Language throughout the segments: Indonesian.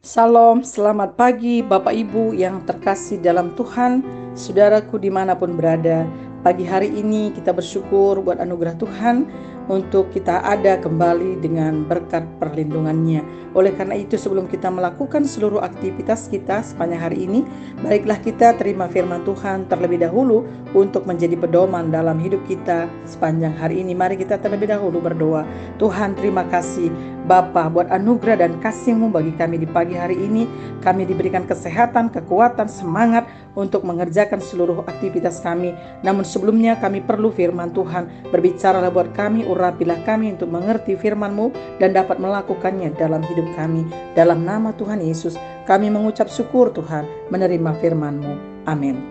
Salam, selamat pagi Bapak Ibu yang terkasih dalam Tuhan, saudaraku dimanapun berada. Pagi hari ini kita bersyukur buat anugerah Tuhan untuk kita ada kembali dengan berkat perlindungannya. Oleh karena itu sebelum kita melakukan seluruh aktivitas kita sepanjang hari ini, baiklah kita terima firman Tuhan terlebih dahulu untuk menjadi pedoman dalam hidup kita sepanjang hari ini. Mari kita terlebih dahulu berdoa. Tuhan, terima kasih Bapa buat anugerah dan kasih-Mu bagi kami di pagi hari ini. Kami diberikan kesehatan, kekuatan, semangat untuk mengerjakan seluruh aktivitas kami. Namun sebelumnya kami perlu firman Tuhan. Berbicaralah buat kami, urapilah kami untuk mengerti firman-Mu dan dapat melakukannya dalam hidup kami. Dalam nama Tuhan Yesus kami mengucap syukur Tuhan menerima firman-Mu. Amin.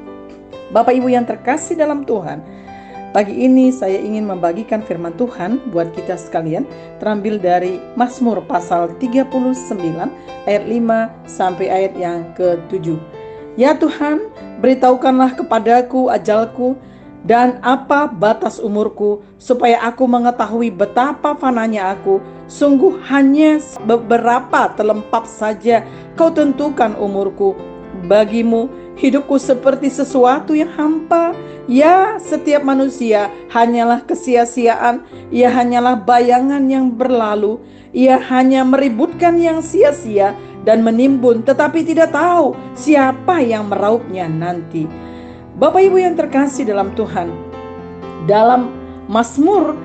Bapak Ibu yang terkasih dalam Tuhan, pagi ini saya ingin membagikan firman Tuhan buat kita sekalian, terambil dari Mazmur pasal 39 ayat 5 sampai ayat yang ke-7. Ya Tuhan, beritahukanlah kepadaku ajalku dan apa batas umurku, supaya aku mengetahui betapa fananya aku. Sungguh hanya beberapa telempat saja Kau tentukan umurku. Bagimu hidupku seperti sesuatu yang hampa. Ya, setiap manusia hanyalah kesia-siaan. Ia hanyalah bayangan yang berlalu. Ia hanya meributkan yang sia-sia dan menimbun, tetapi tidak tahu siapa yang meraupnya nanti. Bapak Ibu yang terkasih dalam Tuhan, dalam Mazmur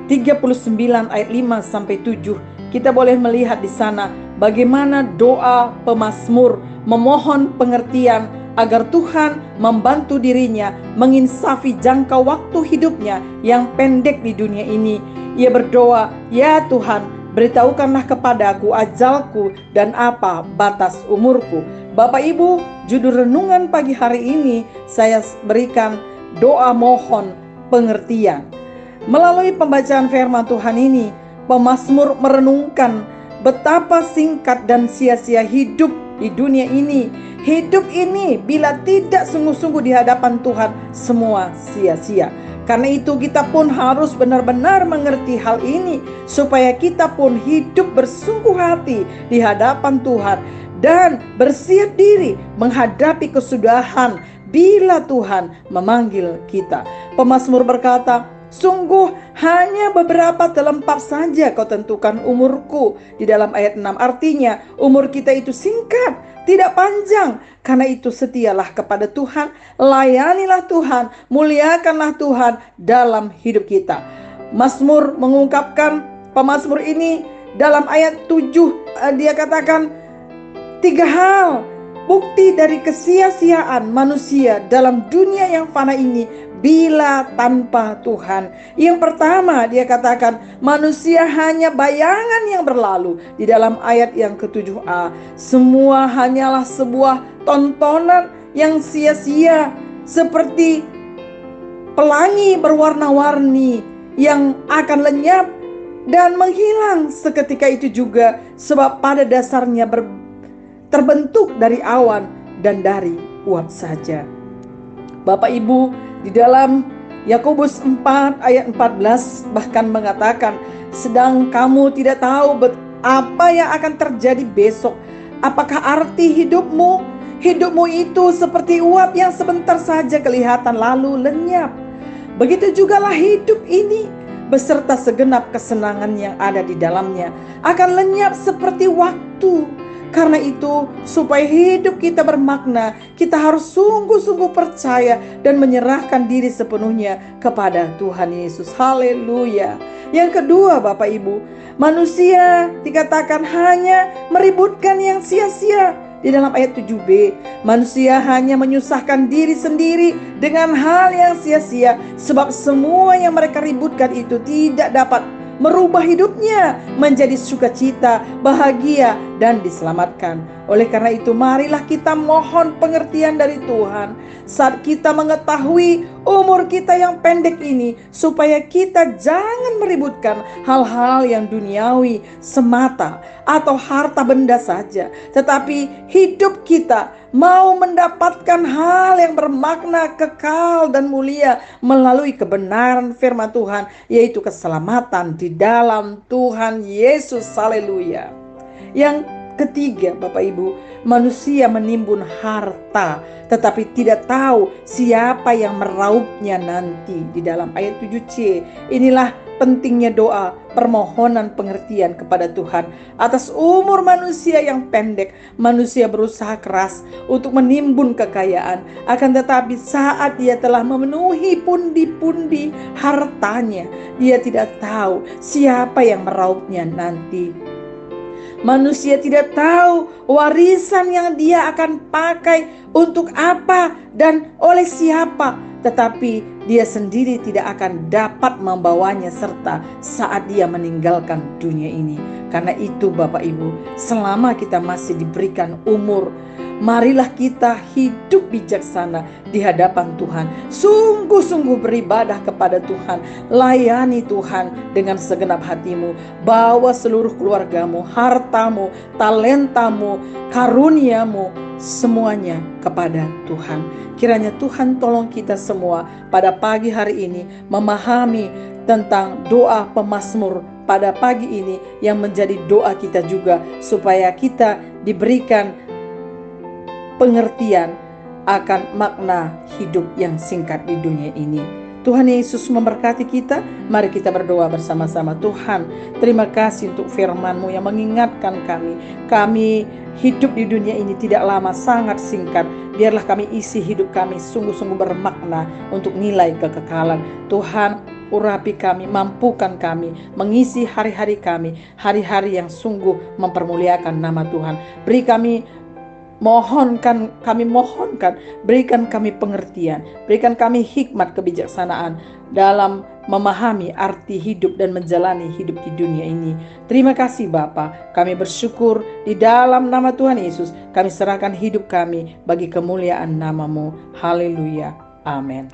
39 ayat 5 sampai 7, kita boleh melihat di sana bagaimana doa pemazmur memohon pengertian agar Tuhan membantu dirinya menginsafi jangka waktu hidupnya yang pendek di dunia ini. Ia berdoa, ya Tuhan, beritahukanlah kepadaku ajalku dan apa batas umurku. Bapak Ibu, judul renungan pagi hari ini saya berikan doa mohon pengertian. Melalui pembacaan firman Tuhan ini, pemazmur merenungkan betapa singkat dan sia-sia hidup di dunia ini. Hidup ini bila tidak sungguh-sungguh di hadapan Tuhan, semua sia-sia. Karena itu kita pun harus benar-benar mengerti hal ini, supaya kita pun hidup bersungguh hati di hadapan Tuhan dan bersiap diri menghadapi kesudahan bila Tuhan memanggil kita. Pemazmur berkata, sungguh hanya beberapa telempat saja Kau tentukan umurku. Di dalam ayat 6 artinya umur kita itu singkat, tidak panjang. Karena itu setialah kepada Tuhan, layanilah Tuhan, muliakanlah Tuhan dalam hidup kita. Mazmur mengungkapkan, pemazmur ini dalam ayat 7 dia katakan 3 hal bukti dari kesia-siaan manusia dalam dunia yang fana ini bila tanpa Tuhan. Yang pertama dia katakan manusia hanya bayangan yang berlalu. Di dalam ayat yang ke-7a, semua hanyalah sebuah tontonan yang sia-sia, seperti pelangi berwarna-warni yang akan lenyap dan menghilang seketika itu juga, sebab pada dasarnya terbentuk dari awan dan dari uap saja. Bapak Ibu, di dalam Yakobus 4 ayat 14 bahkan mengatakan, sedang kamu tidak tahu apa yang akan terjadi besok. Apakah arti hidupmu? Hidupmu itu seperti uap yang sebentar saja kelihatan lalu lenyap. Begitu jugalah hidup ini beserta segenap kesenangan yang ada di dalamnya akan lenyap seperti waktu. Karena itu, supaya hidup kita bermakna, kita harus sungguh-sungguh percaya dan menyerahkan diri sepenuhnya kepada Tuhan Yesus. Haleluya. Yang kedua, Bapak Ibu, manusia dikatakan hanya meributkan yang sia-sia. Di dalam ayat 7b, manusia hanya menyusahkan diri sendiri dengan hal yang sia-sia, sebab semua yang mereka ributkan itu tidak dapat merubah hidupnya menjadi sukacita, bahagia, dan diselamatkan. Oleh karena itu, marilah kita mohon pengertian dari Tuhan saat kita mengetahui umur kita yang pendek ini, supaya kita jangan meributkan hal-hal yang duniawi semata atau harta benda saja, tetapi hidup kita mau mendapatkan hal yang bermakna kekal dan mulia melalui kebenaran firman Tuhan, yaitu keselamatan di dalam Tuhan Yesus. Haleluya. Yang ketiga, Bapak Ibu, manusia menimbun harta tetapi tidak tahu siapa yang meraupnya nanti. Di dalam ayat 7c, inilah pentingnya doa, permohonan pengertian kepada Tuhan atas umur manusia yang pendek. Manusia berusaha keras untuk menimbun kekayaan, akan tetapi saat dia telah memenuhi pundi-pundi hartanya, dia tidak tahu siapa yang meraupnya nanti. Manusia tidak tahu warisan yang dia akan pakai untuk apa dan oleh siapa, tetapi dia sendiri tidak akan dapat membawanya serta saat dia meninggalkan dunia ini. Karena itu Bapak Ibu, selama kita masih diberikan umur, marilah kita hidup bijaksana di hadapan Tuhan. Sungguh-sungguh beribadah kepada Tuhan. Layani Tuhan dengan segenap hatimu. Bawa seluruh keluargamu, hartamu, talentamu, karuniamu, semuanya kepada Tuhan. Kiranya Tuhan tolong kita semua pada pagi hari ini memahami tentang doa pemazmur pada pagi ini yang menjadi doa kita juga, supaya kita diberikan pengertian akan makna hidup yang singkat di dunia ini. Tuhan Yesus memberkati kita. Mari kita berdoa bersama-sama. Tuhan, terima kasih untuk firman-Mu yang mengingatkan kami hidup di dunia ini tidak lama, sangat singkat. Biarlah kami isi hidup kami sungguh-sungguh bermakna untuk nilai kekekalan. Tuhan, urapi kami, mampukan kami mengisi hari-hari kami, hari-hari yang sungguh mempermuliakan nama Tuhan. Beri kami kami mohonkan, berikan kami pengertian, berikan kami hikmat kebijaksanaan dalam memahami arti hidup dan menjalani hidup di dunia ini. Terima kasih Bapa, kami bersyukur di dalam nama Tuhan Yesus. Kami serahkan hidup kami bagi kemuliaan nama-Mu. Haleluya. Amin.